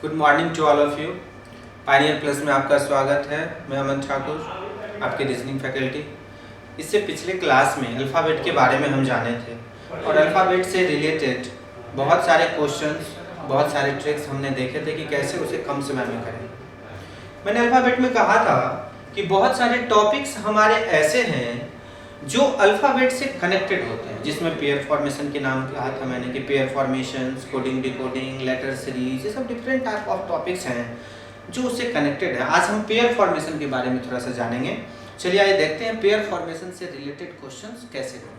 Good morning to all of you. Pioneer Plus में आपका स्वागत है। मैं अमन ठाकुर, आपके रीजनिंग फैकल्टी। इससे पिछले क्लास में अल्फ़ाबेट के बारे में हम जाने थे और अल्फ़ाबेट से रिलेटेड बहुत सारे क्वेश्चंस, बहुत सारे ट्रिक्स हमने देखे थे कि कैसे उसे कम समय में करें। मैंने अल्फ़ाबेट में कहा था कि बहुत सारे टॉपिक्स हमारे ऐसे हैं जो अल्फ़ाबेट से कनेक्टेड होते हैं, जिसमें पेयर फॉर्मेशन के नाम कहा था मैंने कि pair formations, coding, decoding, letter series, ये सब डिफरेंट टाइप ऑफ टॉपिक्स हैं जो उससे कनेक्टेड है। आज हम पेयर फॉर्मेशन के बारे में थोड़ा सा जानेंगे। चलिए आइए देखते हैं पेयर फॉर्मेशन से रिलेटेड क्वेश्चंस कैसे करें।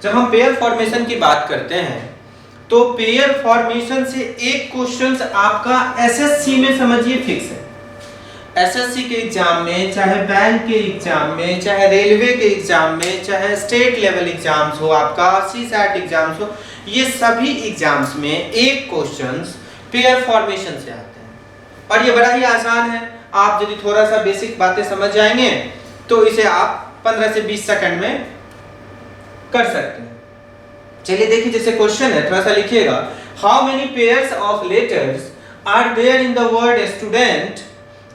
जब हम पेयर फॉर्मेशन की बात करते हैं तो पेयर फॉर्मेशन से एक क्वेश्चन आपका एसएससी में समझिए फिक्स है। एसएससी के एग्जाम में, चाहे बैंक के एग्जाम में, चाहे रेलवे के एग्जाम में, चाहे स्टेट लेवल एग्जाम्स हो, आपका सीसैट एग्जाम्स हो, ये सभी एग्जाम्स में एक क्वेश्चंस पेयर फॉर्मेशन से आते हैं और ये बड़ा ही आसान है। आप यदि थोड़ा सा बेसिक बातें समझ जाएंगे तो इसे आप 15 से 20 सेकंड में कर सकते हैं। चलिए देखिए, जैसे क्वेश्चन है, थोड़ा सा लिखिएगा। How many pairs of letters are there in the word student?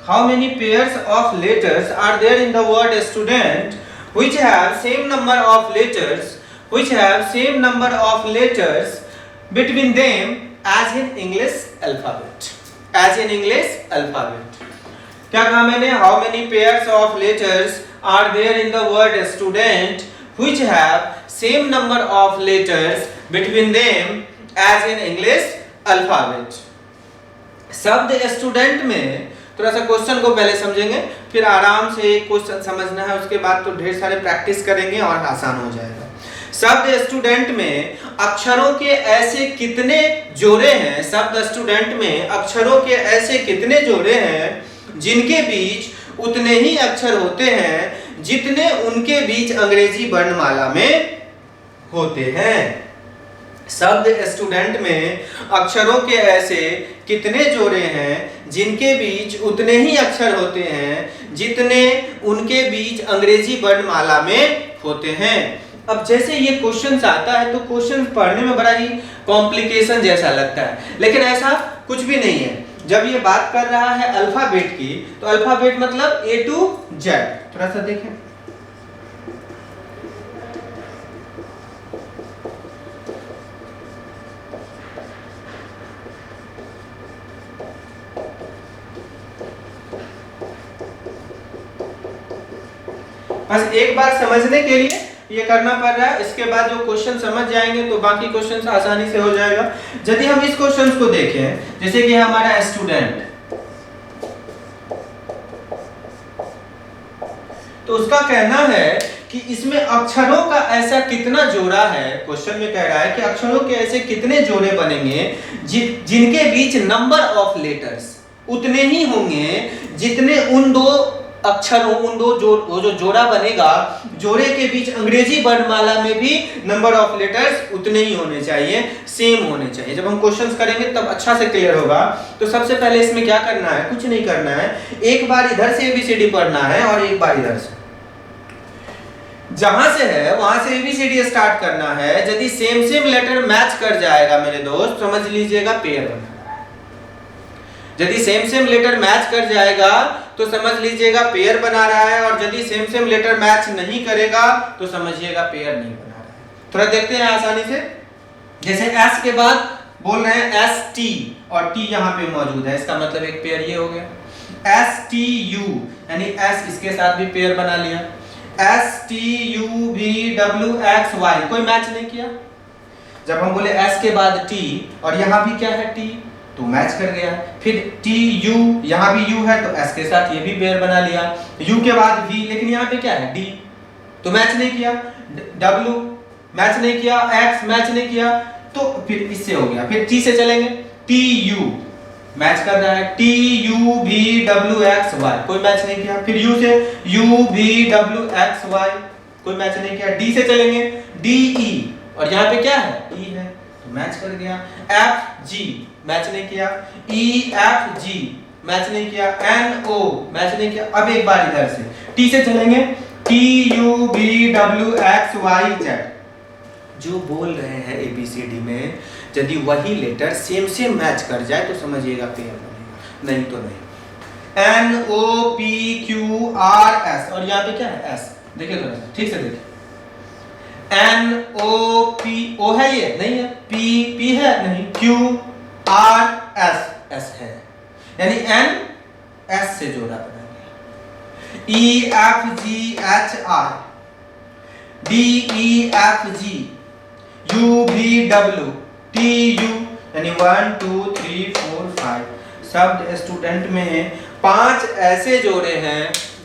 How many pairs of letters are there in the word student which have same number of letters between them as in English alphabet? As in English alphabet. क्या कहा मैंने? How many pairs of letters are there in the word student which have same number of letters between them as in English alphabet? शब्द student में थोड़ा सा question को पहले समझेंगे, फिर आराम से एक क्वेश्चन समझना है, उसके बाद तो ढेर सारे प्रैक्टिस करेंगे और आसान हो जाएगा। शब्द स्टूडेंट में अक्षरों के ऐसे कितने जोड़े हैं? शब्द स्टूडेंट में अक्षरों के ऐसे कितने जोड़े हैं जिनके बीच उतने ही अक्षर होते हैं जितने उनके बीच अंग्रेजी वर्णमाला में होते हैं। शब्द स्टूडेंट में अक्षरों के ऐसे कितने जोड़े हैं जिनके बीच उतने ही अक्षर होते हैं जितने उनके बीच अंग्रेजी वर्णमाला में होते हैं। अब जैसे ये क्वेश्चन आता है तो क्वेश्चन पढ़ने में बड़ा ही कॉम्प्लिकेशन जैसा लगता है, लेकिन ऐसा कुछ भी नहीं है। जब ये बात कर रहा है अल्फाबेट की, तो अल्फाबेट मतलब A to Z। थोड़ा सा देखें, बस एक बार समझने के लिए ये करना पड़ रहा है। इसके बाद जो क्वेश्चन समझ जाएंगे तो बाकी क्वेश्चन आसानी से हो जाएगा। यदि हम इस क्वेश्चन को देखें, जैसे कि हमारा स्टूडेंट, तो उसका कहना है कि इसमें अक्षरों का ऐसा कितना जोड़ा है। क्वेश्चन में कह रहा है कि अक्षरों के ऐसे कितने जोड़े बनेंगे जिनके बीच नंबर ऑफ लेटर्स उतने ही होंगे जितने उन दो अक्षरों, उन दो जो जोड़ा बनेगा, जोड़े के बीच अंग्रेजी वर्णमाला में भी नंबर ऑफ लेटर्स उतने ही होने चाहिए, सेम होने चाहिए। जब हम क्वेश्चंस करेंगे तब अच्छा से क्लियर होगा। तो सबसे पहले इसमें क्या करना है? कुछ नहीं करना है, एक बार इधर से ABCD पढ़ना है और एक बार इधर से, जहां से है वहां से ABCD स्टार्ट करना है। यदि सेम लेटर मैच कर जाएगा मेरे दोस्त, समझ लीजिएगा पेयर बना। यदि सेम लेटर मैच कर जाएगा तो समझ लीजिएगा पेयर बना रहा है, और यदि सेम लेटर मैच नहीं करेगा तो समझिएगा पेयर नहीं बना रहा है। थोड़ा देखते हैं आसानी से। जैसे S के बाद बोल रहे हैं ST और T यहाँ पे मौजूद है, इसका मतलब एक पेयर ये हो गया। STU यानी S इसके साथ भी पेयर बना लिया। STUVWXY कोई मैच नहीं किया। जब हम बोले S के बाद T और यहाँ भी क्या है T, तो मैच कर गया। फिर TU, यहाँ भी U है तो S के साथ ये भी पेयर बना लिया। U के बाद V, लेकिन यहाँ पे क्या है D, तो मैच नहीं किया। W मैच नहीं किया, X मैच नहीं किया, तो फिर इससे हो गया। फिर T से चलेंगे, TU मैच कर रहा है। TUVWXY कोई मैच नहीं किया। फिर U से UVWXY कोई मैच नहीं किया। D से चलेंगे, DE और यहाँ पे क्या है E है तो मैच कर गया। FG मैच नहीं किया। EFG मैच नहीं किया। NO मैच नहीं किया। अब एक बार इधर से T से चलेंगे, TUVWXYZ जो बोल रहे हैं ABCD में यदि वही लेटर सेम मैच कर जाए तो समझिएगा पेयर बनेगा, नहीं तो नहीं। NOPQRS और यहाँ पे क्या है S, देखिए थोड़ा सा ठीक से देखिए, NOPO है, ये नहीं है, P है नहीं, QRS S है, यानी N S से जोड़ा बना गया। EFGHI DEFG UVW TU, यानी 1 2 3 4 5 शब्द स्टूडेंट में 5 ऐसे जोड़े हैं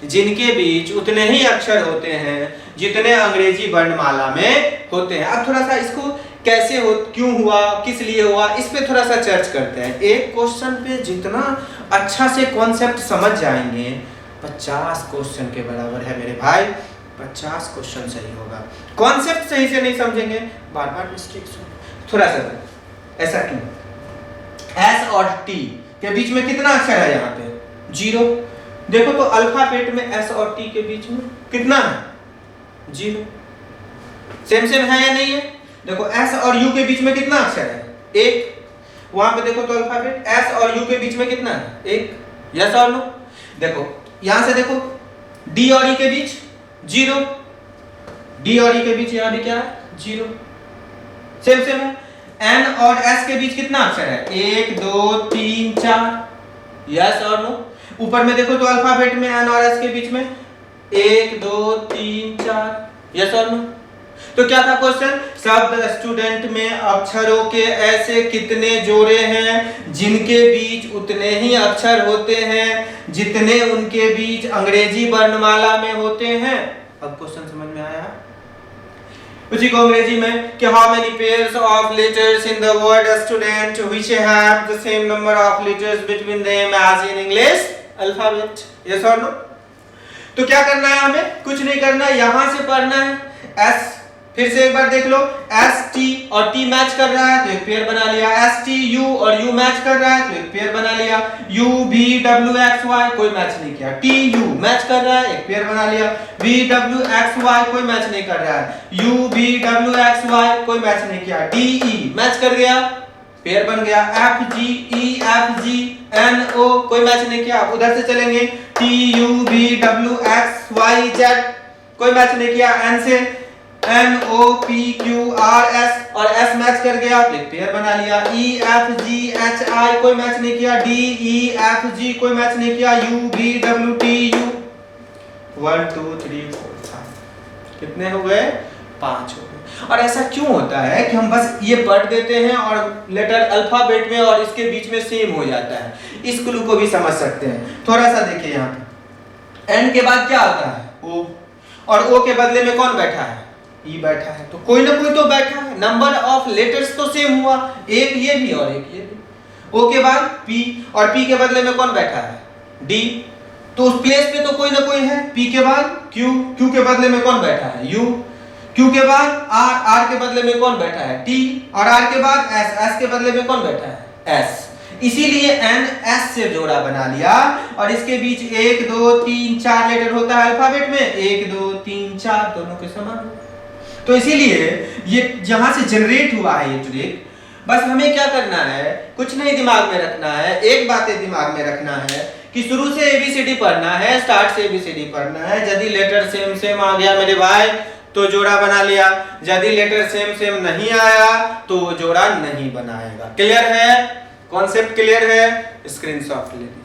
जिनके बीच उतने ही अक्षर होते हैं जितने अंग्रेजी वर्णमाला में होते हैं। अब थोड़ा सा इसको कैसे हो, क्यों हुआ, किस लिए हुआ, इस पे थोड़ा सा चर्च करते हैं। एक क्वेश्चन पे जितना अच्छा से कॉन्सेप्ट समझ जाएंगे 50 क्वेश्चन के बराबर है मेरे भाई, 50 क्वेश्चन सही होगा। कॉन्सेप्ट सही से नहीं समझेंगे, बार बार मिस्टेक्स होंगे। थोड़ा सा ऐसा क्यों, S और T के बीच में कितना अक्षर है यहाँ पे, 0। देखो तो अल्फाबेट में S और T के बीच में कितना है, 0। सेम है या नहीं है? देखो S और U के बीच में कितना अक्षर है, 1। वहां पे देखो तो अल्फाबेट S और U के बीच में कितना है, 1। यस और नो? देखो यहां से देखो D और E के बीच 0, D और E के बीच यहाँ भी क्या है, 0। सेम है। N और S के बीच कितना अक्षर है, 1 2 3 4। यस और नो? ऊपर में देखो तो अल्फाबेट में N और S के बीच में 1 2 3 4। यस और नो? तो क्या था क्वेश्चन, शब्द स्टूडेंट में अक्षरों के ऐसे कितने जोड़े हैं जिनके बीच उतने ही अक्षर होते हैं जितने उनके बीच अंग्रेजी वर्णमाला में होते हैं। अब क्वेश्चन समझ में आया? उसी को अंग्रेजी में कि how many pairs of letters in the word student which have the same number of letters between them as in English alphabet. Yes और नो? तो क्या करना है हमें, कुछ नहीं करना, यहां से पढ़ना है। S फिर से एक बार देख लो, S T और T मैच कर रहा है तो एक पेयर बना लिया, S T U और U मैच कर रहा है तो एक पेयर बना लिया, U V W X Y कोई मैच नहीं किया, T U मैच कर रहा है एक पेयर बना लिया, V W X Y कोई मैच नहीं कर रहा है, U V W X Y कोई मैच नहीं किया, D E मैच कर गया, पेयर बन गया, F G E F G N O कोई मैच नहीं किया। उधर से चलेंगे, T U V W X Y Z कोई मैच नहीं किया, N से N O P Q R S और S मैच कर गया तो एक पेयर बना लिया, E F G H I कोई मैच नहीं किया, D E F G कोई मैच नहीं किया, U V W T U 1 2 3 4 5 कितने हो गए, 5 हो गए। और ऐसा क्यों होता है कि हम बस ये पढ़ देते हैं और लेटर अल्फाबेट में और इसके बीच में सेम हो जाता है। इस क्लू को भी समझ सकते हैं, थोड़ा सा देखिए यहाँ पे N के बाद क्या आता है, O, और O के बदले में कौन बैठा है, E बैठा है, तो कोई ना कोई तो बैठा है, नंबर ऑफ लेटर्स तो सेम हुआ, एक ये भी और एक ये भी। O के बाद P और P के बदले में कौन बैठा है, D, तो उस प्लेस पे तो कोई ना कोई है। P के बाद Q, Q के बदले में कौन बैठा है, U, Q के बाद R, R के बदले में कौन बैठा है, T, और R के बाद S, S के बदले में कौन बैठा है, S। इसीलिए N S से जोड़ा बना लिया और इसके बीच 1 2 3 4 लेटर होता है अल्फाबेट में, 1 2 3 4 दोनों के समान। तो इसीलिए ये जहां से जनरेट हुआ है ये ट्रिक, बस हमें क्या करना है, कुछ नहीं दिमाग में रखना है, एक बात दिमाग में रखना है कि शुरू से ABCD पढ़ना है, स्टार्ट से ABCD पढ़ना है। यदि लेटर सेम आ गया मेरे भाई तो जोड़ा बना लिया, यदि लेटर सेम नहीं आया तो जोड़ा नहीं बनाएगा। क्लियर है, कॉन्सेप्ट क्लियर है? स्क्रीनशॉट ले लीजिए।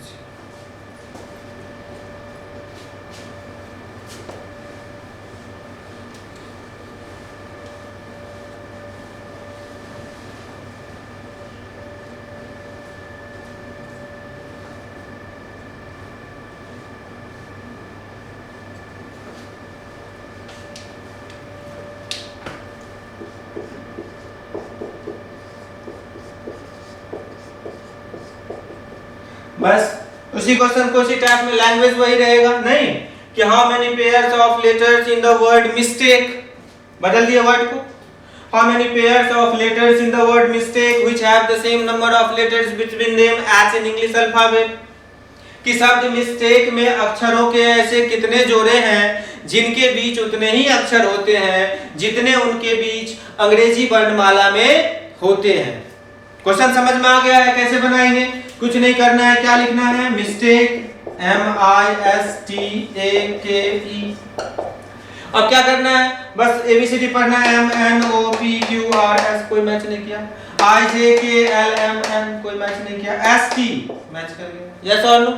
बस उसी क्वेश्चन को उसी टाइप में लैंग्वेज वही रहेगा, नहीं कि how many pairs of letters in the word mistake, बदल दिया वर्ड को, how many pairs of letters in the word mistake which have the same number of letters between them as in English alphabet, कि शब्द mistake में अक्षरों के ऐसे कितने जोड़े हैं जिनके बीच उतने ही अक्षर होते हैं जितने उनके बीच अंग्रेजी वर्णमाला में होते हैं। क्वेश्चन समझ में आ गया है कैसे बनाएंगे? कुछ नहीं करना है, क्या लिखना है? Mistake MISTAKE। अब क्या करना है? बस ABCD पढ़ना है। MNOPQRS कोई मैच नहीं किया। IJKLMN कोई मैच नहीं किया। ST मैच कर गया। यस और no?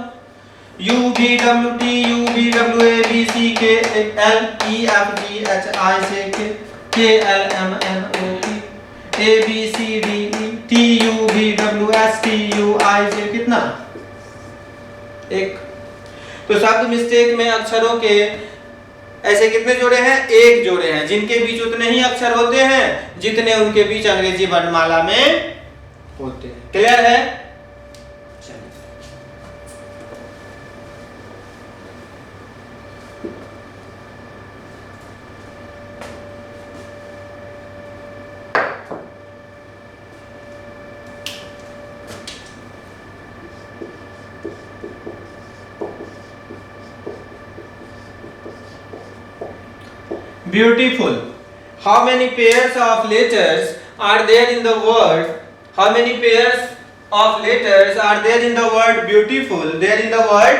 UVWT UVWABCKL EFGHIJK KLMNOP ABCDE TUVWSTUIJ कितना? एक। तो शब्द मिस्टेक में अक्षरों के ऐसे कितने जोड़े हैं? एक जोड़े हैं, जिनके बीच उतने ही अक्षर होते हैं जितने उनके बीच अंग्रेजी वर्णमाला में होते हैं। क्लियर है? Beautiful. How many pairs of letters are there in the word? How many pairs of letters are there in the word beautiful? There in the word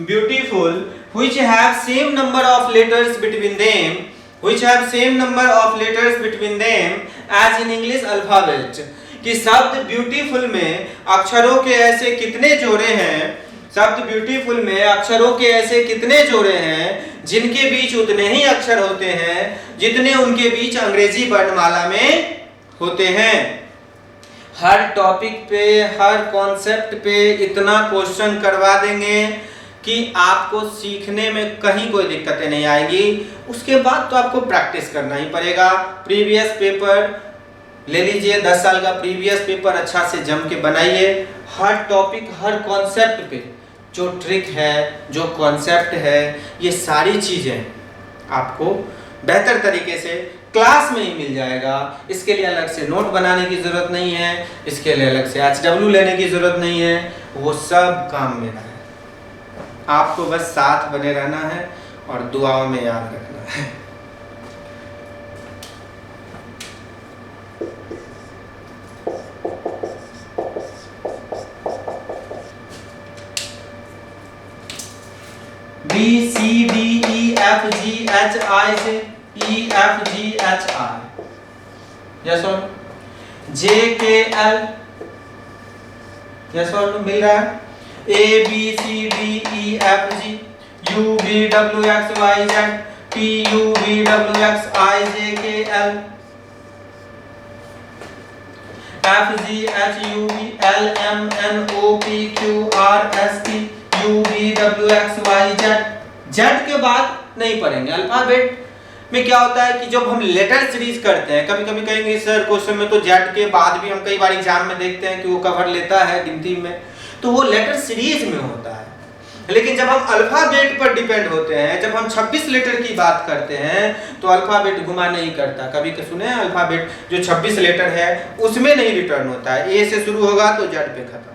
beautiful, which have same number of letters between them, which have same number of letters between them as in English alphabet. कि शब्द beautiful में अक्षरों के ऐसे कितने जोड़े हैं? शब्द ब्यूटीफुल में अक्षरों के ऐसे कितने जोड़े हैं जिनके बीच उतने ही अक्षर होते हैं जितने उनके बीच अंग्रेजी वर्णमाला में होते हैं। हर टॉपिक पे, हर कॉन्सेप्ट पे इतना क्वेश्चन करवा देंगे कि आपको सीखने में कहीं कोई दिक्कतें नहीं आएगी। उसके बाद तो आपको प्रैक्टिस करना ही पड़ेगा। प्रीवियस पेपर ले लीजिए, 10 साल का प्रीवियस पेपर अच्छा से जम के बनाइए। हर टॉपिक, हर कॉन्सेप्ट पे जो ट्रिक है, जो कॉन्सेप्ट है, ये सारी चीजें आपको बेहतर तरीके से क्लास में ही मिल जाएगा। इसके लिए अलग से नोट बनाने की जरूरत नहीं है, इसके लिए अलग से HW लेने की जरूरत नहीं है, वो सब काम मेरा है। आपको बस साथ बने रहना है और दुआओं में याद रखना है। BCDEFGHI से EFGHI, यस और JKL, यस और मिल रहा है। ABCDEFG UVWXYZ TUVWXIJKL FGHUVLMNOPQRST UVWXYZ। Z के बाद नहीं पढ़ेंगे। अल्फाबेट में क्या होता है कि जब हम लेटर सीरीज करते हैं, कभी कभी कहेंगे सर क्वेश्चन में तो जेड के बाद भी हम कई बार एग्जाम में देखते हैं कि वो कवर लेता है गिनती में, तो वो लेटर सीरीज में होता है। लेकिन जब हम अल्फाबेट पर डिपेंड होते हैं, जब हम 26 लेटर की बात करते हैं, तो अल्फाबेट घुमा नहीं करता। कभी सुने हैं अल्फाबेट जो 26 लेटर है उसमें नहीं रिटर्न होता है, ए से शुरू होगा तो जेड पे खत्म।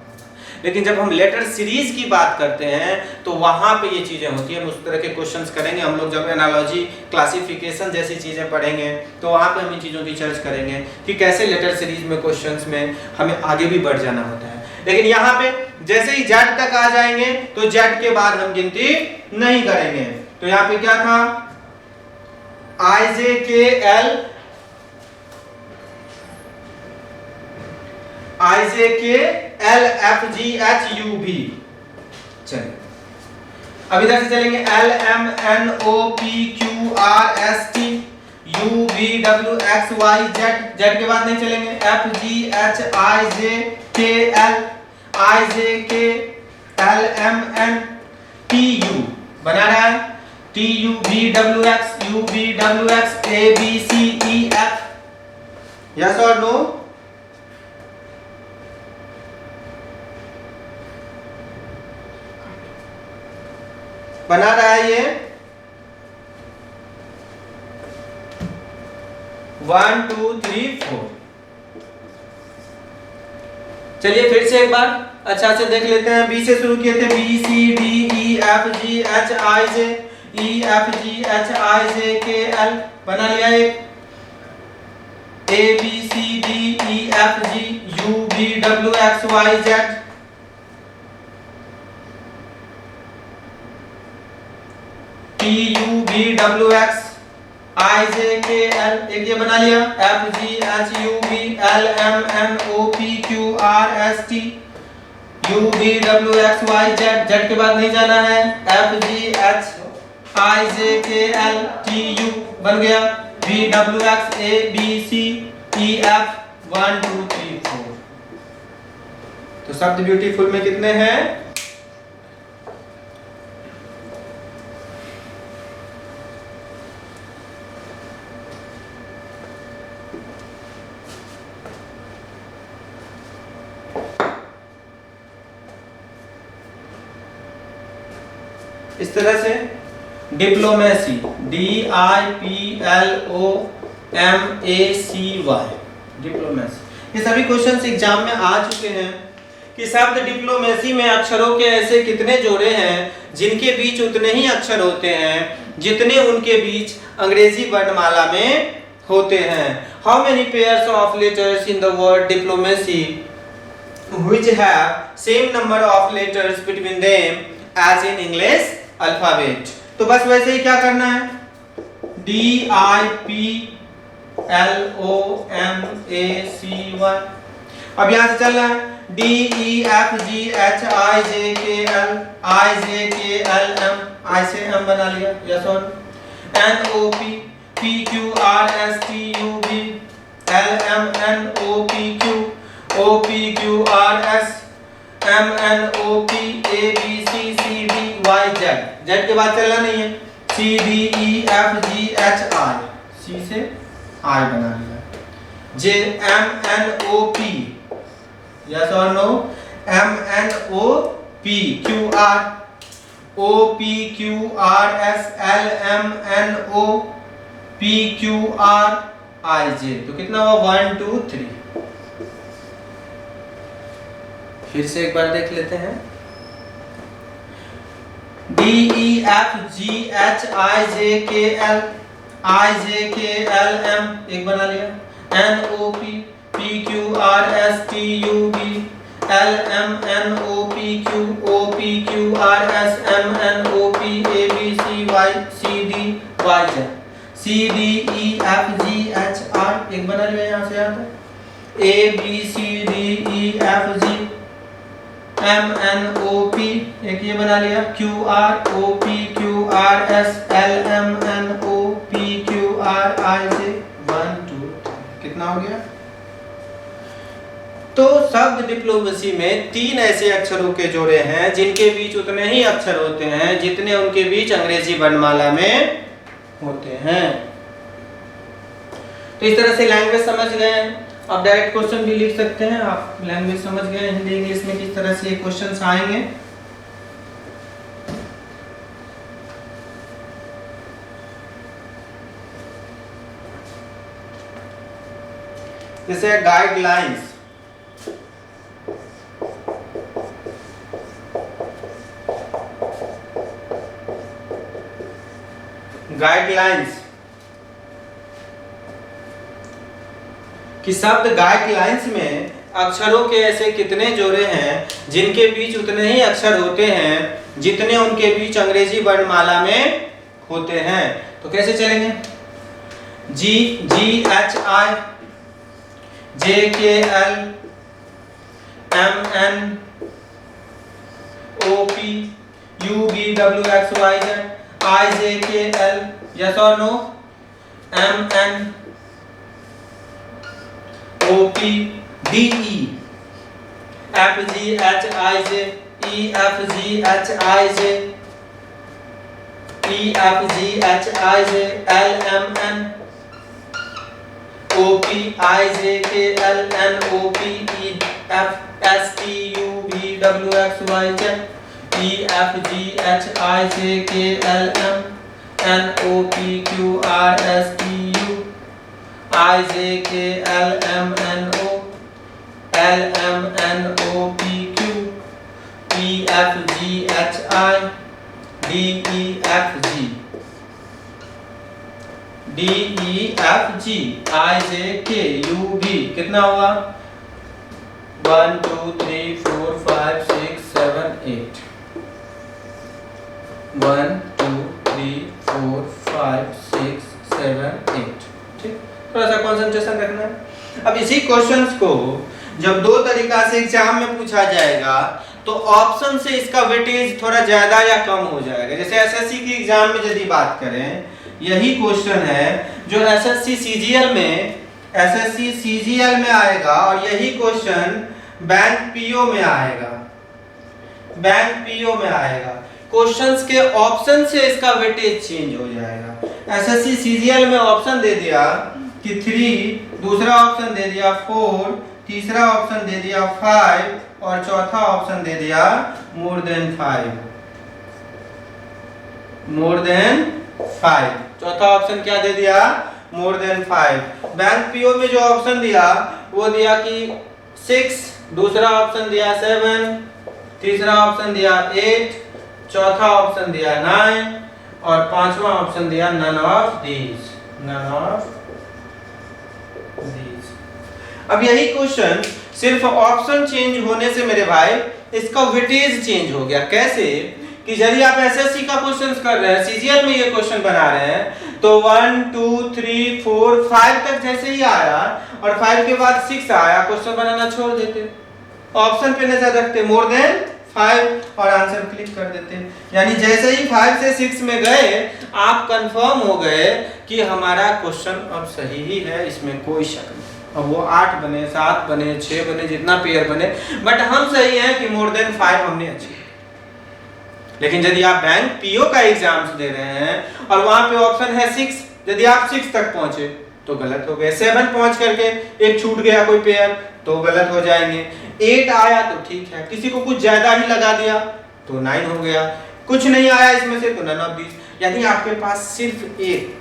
लेकिन जब हम लेटर सीरीज की बात करते हैं तो वहां पे ये चीजें होती है। हम उस तरह के क्वेश्चंस करेंगे। हम लोग जब एनालॉजी, क्लासिफिकेशन जैसी चीजें पढ़ेंगे तो वहां पे हम इन चीजों की चर्चा करेंगे कि कैसे लेटर सीरीज में क्वेश्चंस में हमें आगे भी बढ़ जाना होता है। लेकिन यहाँ पे जैसे ही जेड तक आ जाएंगे तो जेड के बाद हम गिनती नहीं करेंगे। तो यहाँ पे क्या था? IJKL LFGHUV। चलिए अब इधर से चलेंगे LMNOPQRST UVWXYZ। जेड के बाद नहीं चलेंगे। FGHIJKL IJKLMNTU बना रहा है। TUVWX UVWX ABCEF। यस और नो? बना रहा है ये 1 2 3 4। चलिए फिर से एक बार अच्छा से देख लेते हैं। बी से शुरू किए थे, BCDEFGHIJ EFGHIJKL बना लिया एक। ABCDEFG UV V W X Y Z, T U V W X I J K L, एक ये बना लिया, F G H U V L M N O P Q R S T U V W X Y Z, Z के बाद नहीं जाना है, F G H I J K L T U बन गया, V W X A B C E F 1 2 3 4। तो शब्द beautiful में कितने हैं? इस तरह से डिप्लोमेसी DIPLOMACY, डिप्लोमेसी, ये सभी क्वेश्चंस एग्जाम में आ चुके हैं कि शब्द डिप्लोमेसी में अक्षरों के ऐसे कितने जोड़े हैं जिनके बीच उतने ही अक्षर होते हैं जितने उनके बीच अंग्रेजी वर्णमाला में होते हैं। How many pairs of letters in the word diplomacy which have same number of letters between them as in English alphabet। तो बस वैसे ही क्या करना है, DIPLOMACY। अब यहाँ से चल रहा है DEFGHIJKL IJKLM, I से M बना लिया, यस और NOP PQRSTUV LMNOPQ OPQRS MNOPABCCDYZ, Z के बाद चलना नहीं है, CDEFGHI, C से I बना लिया, JMNOP, यस और नो, MNOPQR OPQRS LMNOPQRIJ। तो कितना हुआ, 1 2 3। फिर से एक बार देख लेते हैं, DEFGHIJKL IJKLM, एक बना लिया, NOP PQRSTUV LMNOPQ OPQRS MNOPABCYCDYZ CDEFGHR, एक बना लिया, यहाँ से आता है ABCDEFG MNOP, एक ये बना लिया, QR OPQRS LMNOPQRIJ 1 2 3। कितना हो गया? तो शब्द डिप्लोमेसी में 3 ऐसे अक्षरों के जोड़े हैं जिनके बीच उतने ही अक्षर होते हैं जितने उनके बीच अंग्रेजी वर्णमाला में होते हैं। तो इस तरह से लैंग्वेज समझ गए, आप डायरेक्ट क्वेश्चन भी लिख सकते हैं। आप लैंग्वेज समझ गए हिंदी इंग्लिश में किस तरह से क्वेश्चंस आएंगे। जैसे गाइडलाइंस, गाइडलाइंस कि शब्द गाइडलाइंस में अक्षरों के ऐसे कितने जोड़े हैं जिनके बीच उतने ही अक्षर होते हैं जितने उनके बीच अंग्रेजी वर्णमाला में होते हैं। तो कैसे चलेंगे, GHI JKL MNOP UVWXYZ IJKL, yes or no, MNOPDE FGHIJ EFGHIJ EFGHIJ LMN OPIJKL NOPEFSTUVWXYZ EFGHIJKLM NOPQRSTU IJKLMNO LMNOPQ EFGHI DEFG DEFG IJK UV, कितना हुआ 1 2 3 4 5 6 7 8 1 2 3 4 5 6 7 8 ठीक, थोड़ा सा कंसंट्रेशन रखना है। अब इसी क्वेश्चंस को जब दो तरीका से एग्जाम में पूछा जाएगा तो ऑप्शन से इसका वेटेज थोड़ा ज्यादा या कम हो जाएगा। जैसे एसएससी की एग्जाम में यदि बात करें, यही क्वेश्चन है जो एसएससी सीजीएल में आएगा और यही क्वेश्चन बैंक पीओ में आएगा। क्वेश्चंस के ऑप्शन से इसका वेटेज चेंज हो जाएगा। एसएससी सीजीएल में ऑप्शन दे दिया कि 3, दूसरा ऑप्शन दे दिया 4, तीसरा ऑप्शन दे दिया 5 और चौथा ऑप्शन दे दिया मोर देन 5। चौथा ऑप्शन क्या दे दिया? More than 5। बैंक पीओ में जो ऑप्शन दिया वो दिया कि 6, दूसरा ऑप्शन दिया 7, तीसरा ऑप्शन दिया 8, चौथा ऑप्शन दिया 9 और पांचवा ऑप्शन दिया none of these। अब यही क्वेश्चन सिर्फ ऑप्शन चेंज होने से मेरे भाई इसका वेटेज चेंज हो गया। कैसे कि यदि आप एसएससी का क्वेश्चंस कर रहे हैं, सीजीएल में ये क्वेश्चन बना रहे हैं तो 1 2 3 4 5 तक जैसे ही आया और 5 के बाद 6 आया, क्वेश्चन बनाना छोड़ देते, ऑप्शन पे नजर रखते मोर देन 5 और आंसर क्लिक कर देते। यानी जैसे ही 5 से 6 में गए आप कंफर्म हो गए कि हमारा क्वेश्चन अब सही ही है, इसमें कोई शक नहीं। अब वो 8 बने, 7 बने, 6 बने, जितना पेयर बने, बट हम सही हैं कि मोर देन 5 हमने अचीव। लेकिन यदि आप बैंक पीओ का एग्जाम दे रहे हैं और वहां पे ऑप्शन है 6, यदि आप 6 तक पहुंचे तो गलत हो गए। 7 पहुंच करके एक छूट गया कोई पेयर तो गलत हो जाएंगे। 8 आया तो ठीक है, किसी को कुछ ज्यादा ही लगा दिया तो 9 हो गया, कुछ नहीं आया इसमें से तो नन ऑफ दिस। यानी आपके पास सिर्फ एक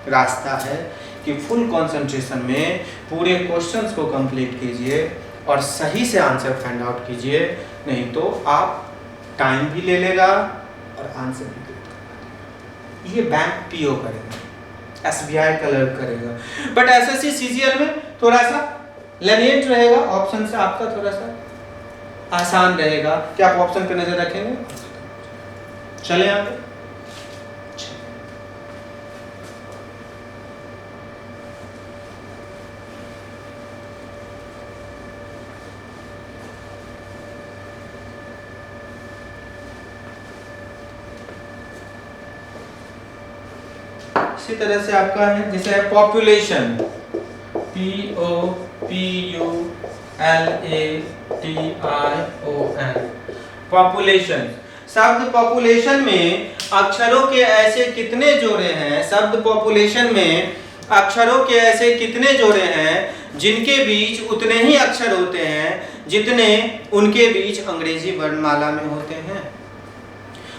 रास्ता है कि फुल कंसंट्रेशन में पूरे क्वेश्चंस को कंप्लीट कीजिए और सही से आंसर फाइंड आउट कीजिए, नहीं तो आप टाइम भी ले लेगा और आंसर भी करेगा। ये बैंक पीओ करेगा, एसबीआई कलर करेगा, बट एसएससी सीजीएल में थोड़ा सा लेनिएट रहेगा, ऑप्शन से आपका थोड़ा सा आसान रहेगा कि आप ऑप्शन पे नजर रखेंगे। चले आगे। इसी तरह से आपका है जैसे पॉपुलेशन, POPULATION, पॉपुलेशन। शब्द पॉपुलेशन में अक्षरों के ऐसे कितने जोड़े हैं, शब्द पॉपुलेशन में अक्षरों के ऐसे कितने जोड़े हैं जिनके बीच उतने ही अक्षर होते हैं जितने उनके बीच अंग्रेजी वर्णमाला में होते हैं।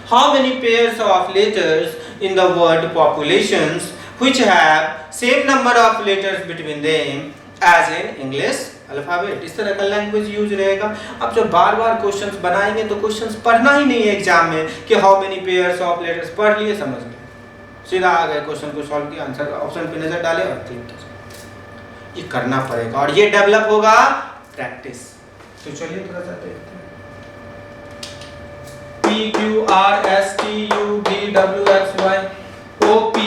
How many pairs of letters in the word populations which have same number of letters between them as in English alphabet? इस तरह का लैंग्वेज यूज रहेगा। अब जब बार बार क्वेश्चंस बनाएंगे तो क्वेश्चंस पढ़ना ही नहीं है एग्जाम में कि how many pairs of letters, पढ़ लिए समझ गए, सीधा आ गए, क्वेश्चन को सॉल्व किया, आंसर ऑप्शन पे नजर डाले और क्लिक किया। ये करना पड़ेगा और ये डेवलप होगा प्रैक्टिस। तो चलिए थोड़ा सा देखते हैं। PQRSTUVWXY OP,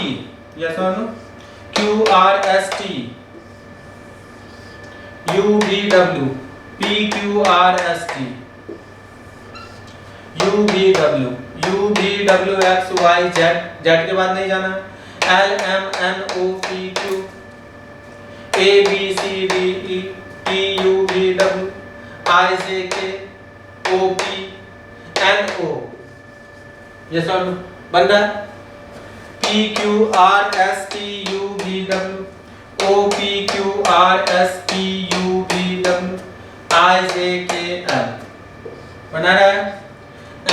yes or no? QRST UVW, PQRST UVW, UVWXYZ, Z के बाद नहीं जाना, LMNOPQ ABCDE TUVW IJK OP NO, yes or no? बन रहा है। PQRSTUVW OPQRSTUVW IJKL बना रहा है।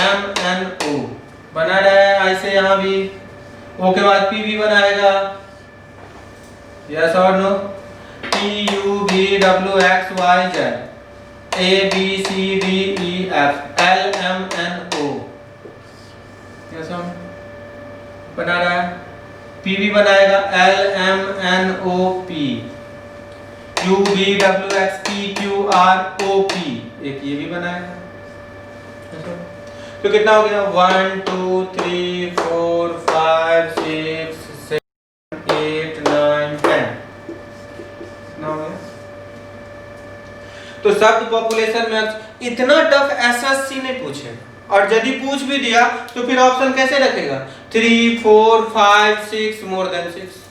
MNO बना रहा है, ऐसे यहाँ भी O के बाद P भी बनाएगा, yes or no? TUVWXYZ ABCDEF LMNO, yes or no? बना रहा है। P भी बनाएगा, LMNOP Q B W X P Q R O P, एक ये भी बनाएगा। तो कितना हो गया 1 2 3 4 5 6 7 8 9 10 कितना हो गया। तो शब्द पॉपुलेशन में इतना टफ एसएससी ने पूछे, और यदि पूछ भी दिया तो फिर ऑप्शन कैसे रखेगा 3 4 5 6 मोर देन 6।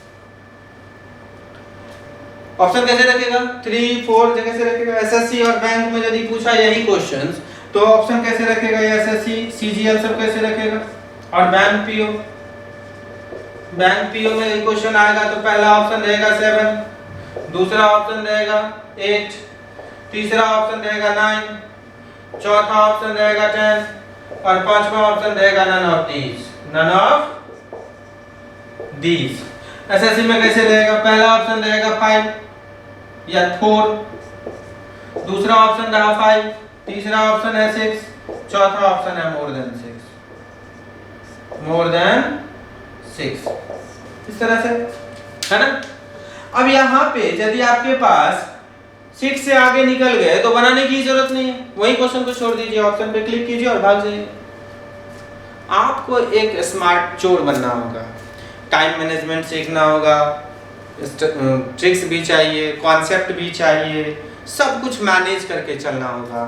ऑप्शन कैसे रखेगा 3 4 जगह से रखेगा। एसएससी और बैंक में यदि पूछा यही क्वेश्चंस तो ऑप्शन कैसे रखेगा एसएससी सीजीएल सब कैसे रखेगा। और बैंक पीओ में यही क्वेश्चन आएगा तो पहला ऑप्शन रहेगा 7, दूसरा ऑप्शन रहेगा 8, तीसरा ऑप्शन रहेगा 9, चौथा ऑप्शन रहेगा 10 और पांचवा ऑप्शन रहेगा नन ऑफ दीज। एसएससी में कैसे रहेगा, पहला ऑप्शन रहेगा 5 या 4, दूसरा ऑप्शन रहा 5, तीसरा ऑप्शन है 6, चौथा ऑप्शन है मोर देन 6। इस तरह से है ना। अब यहाँ पे यदि आपके पास 6 से आगे निकल गए तो बनाने की जरूरत नहीं है, वही क्वेश्चन को छोड़ दीजिए, ऑप्शन पे क्लिक कीजिए और भाग जाइए। आपको एक स्मार्ट चोर बनना होगा, टाइम मैनेजमेंट सीखना होगा, ट्रिक्स भी चाहिए, कॉन्सेप्ट भी चाहिए, सब कुछ मैनेज करके चलना होगा,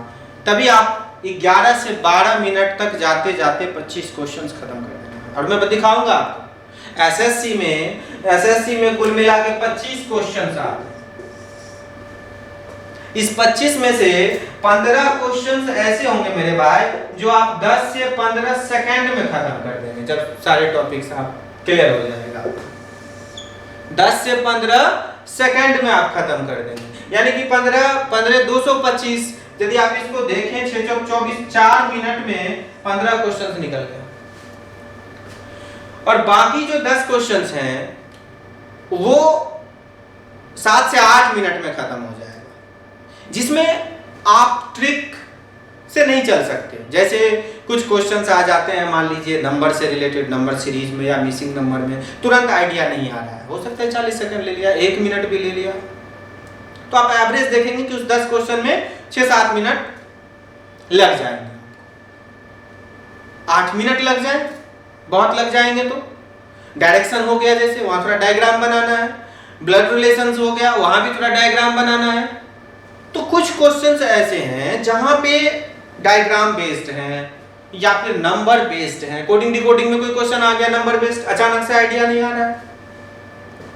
तभी आप 11 से 12 मिनट तक जाते जाते 25 क्वेश्चंस खत्म कर देंगे। और मैं दिखाऊंगा आपको एसएससी में कुल मिला के 25 क्वेश्चंस आते हैं। इस 25 में से 15 क्वेश्चंस ऐसे होंगे मेरे भाई जो आप 10 से 15 सेकंड में खत्म कर देंगे, जब सारे टॉपिक्स आप क्लियर हो जाएगा। 10 से 15 सेकंड में आप खत्म कर देंगे, यानी कि 15 225, यदि आप इसको देखें 6 चौक 24, 4 मिनट में 15 क्वेश्चंस निकल गए। और बाकी जो 10 क्वेश्चंस हैं वो 7 से 8 मिनट में खत्म हो जाएगा, जिसमें आप ट्रिक से नहीं चल सकते। जैसे कुछ क्वेश्चंस आ जाते हैं, मान लीजिए नंबर से रिलेटेड, नंबर सीरीज में या मिसिंग नंबर में तुरंत आइडिया नहीं आ रहा है, हो सकता है 40 सेकंड ले लिया, 1 मिनट भी ले लिया, तो आप एवरेज देखेंगे कि उस 10 क्वेश्चन में 6-7 मिनट लग जाएंगे। 8 मिनट लग जाए, बहुत लग जाएंगे तो डायरेक्शन हो गया, जैसे वहां थोड़ा डायग्राम बनाना है, ब्लड रिलेशंस हो गया, वहां भी थोड़ा डायग्राम बनाना है। तो कुछ क्वेश्चंस ऐसे हैं जहां पे डायग्राम बेस्ड हैं या फिर नंबर बेस्ड हैं। कोडिंग डिकोडिंग में कोई क्वेश्चन आ गया नंबर बेस्ड, अचानक से आइडिया नहीं आ रहा है,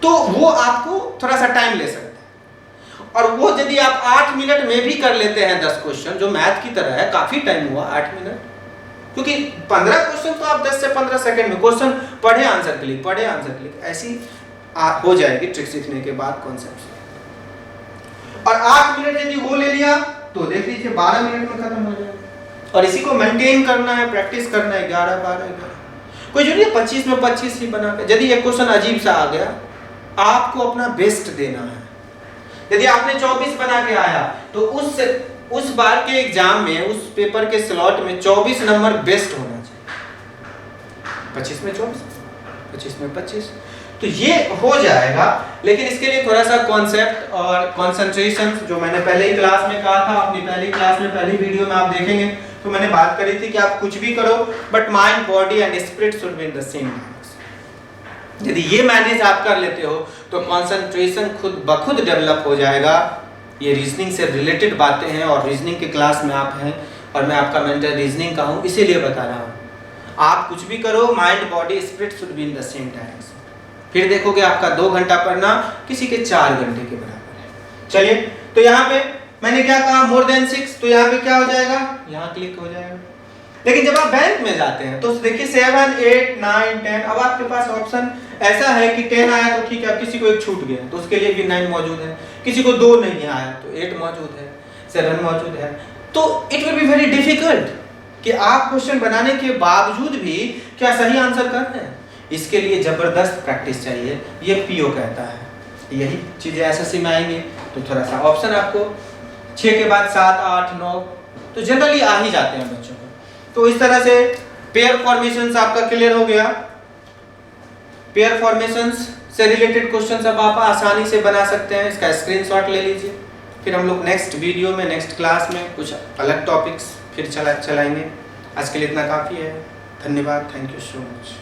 तो वो आपको थोड़ा सा टाइम ले सकता है। और वो यदि आप 8 मिनट में भी कर लेते हैं 10 क्वेश्चन, जो मैथ की तरह है, काफी टाइम हुआ 8 मिनट, क्योंकि 15 क्वेश्चन तो आप 10 से 15 सेकंड में क्वेश्चन पढ़े आंसर क्लिक ऐसी हो जाएगी ट्रिक सीखने के बाद कॉन्सेप्ट से। और 8 मिनट यदि वो ले लिया तो देख लीजिए 12 मिनट में खत्म हो जाएगा। और इसी को मेंटेन करना है, प्रैक्टिस करना है 11-12 कोई जरूरी है 25 में 25 ही बना के। यदि एक क्वेश्चन अजीब सा आ गया, आपको अपना बेस्ट देना है। यदि आपने 24 बना के आया तो उस बार के एग्जाम में, उस पेपर के स्लॉट में 24 नंबर बेस्ट होना चाहिए। 25 में 24, 25 में 25, तो ये हो जाएगा। लेकिन इसके लिए थोड़ा सा कॉन्सेप्ट और कंसंट्रेशन, जो मैंने पहले ही क्लास में कहा था, अपनी पहली क्लास में पहली वीडियो में आप देखेंगे तो मैंने बात करी थी कि आप कुछ भी करो but mind, body and spirit should be in the same direction. यदि ये मैनेज आप कर लेते हो तो कंसंट्रेशन खुद ब खुद डेवलप हो जाएगा। ये रीजनिंग से रिलेटेड बातें हैं और रीजनिंग के क्लास में आप हैं और मैं आपका मेंटर रीजनिंग का हूँ, इसीलिए बता रहा हूँ। आप कुछ भी करो, mind, body, spirit should be in the same direction. फिर देखोगे आपका 2 घंटा पढ़ना किसी के 4 घंटे के बराबर है। चलिए, तो यहाँ पे मैंने क्या कहा, मोर देन 6, तो यहाँ पे क्या हो जाएगा, यहाँ क्लिक हो जाएगा। लेकिन जब आप बैंक में जाते हैं तो देखिए 7, 8, 9, 10, अब आपके पास ऑप्शन ऐसा है कि 10 आया तो ठीक है, अब किसी को एक छूट गया तो उसके लिए भी 9 मौजूद है, किसी को 2 नहीं आया तो 8 मौजूद है, 7 मौजूद है। तो it will be very difficult कि आप क्वेश्चन बनाने के बावजूद भी क्या सही आंसर कर रहे हैं। इसके लिए जबरदस्त प्रैक्टिस चाहिए, ये पीओ कहता है। यही चीजें एसएससी में आएंगे तो थोड़ा सा ऑप्शन आपको 6 के बाद 7, 8, 9 तो जनरली आ ही जाते हैं बच्चों को। तो इस तरह से पेयर फॉर्मेशंस आपका क्लियर हो गया। पेयर फॉर्मेशंस इससे रिलेटेड क्वेश्चन अब आप आसानी से बना सकते हैं। इसका स्क्रीनशॉट ले लीजिए, फिर हम लोग नेक्स्ट वीडियो में, नेक्स्ट क्लास में कुछ अलग टॉपिक्स फिर चलाएंगे। आज के लिए इतना काफ़ी है। धन्यवाद। Thank you so much.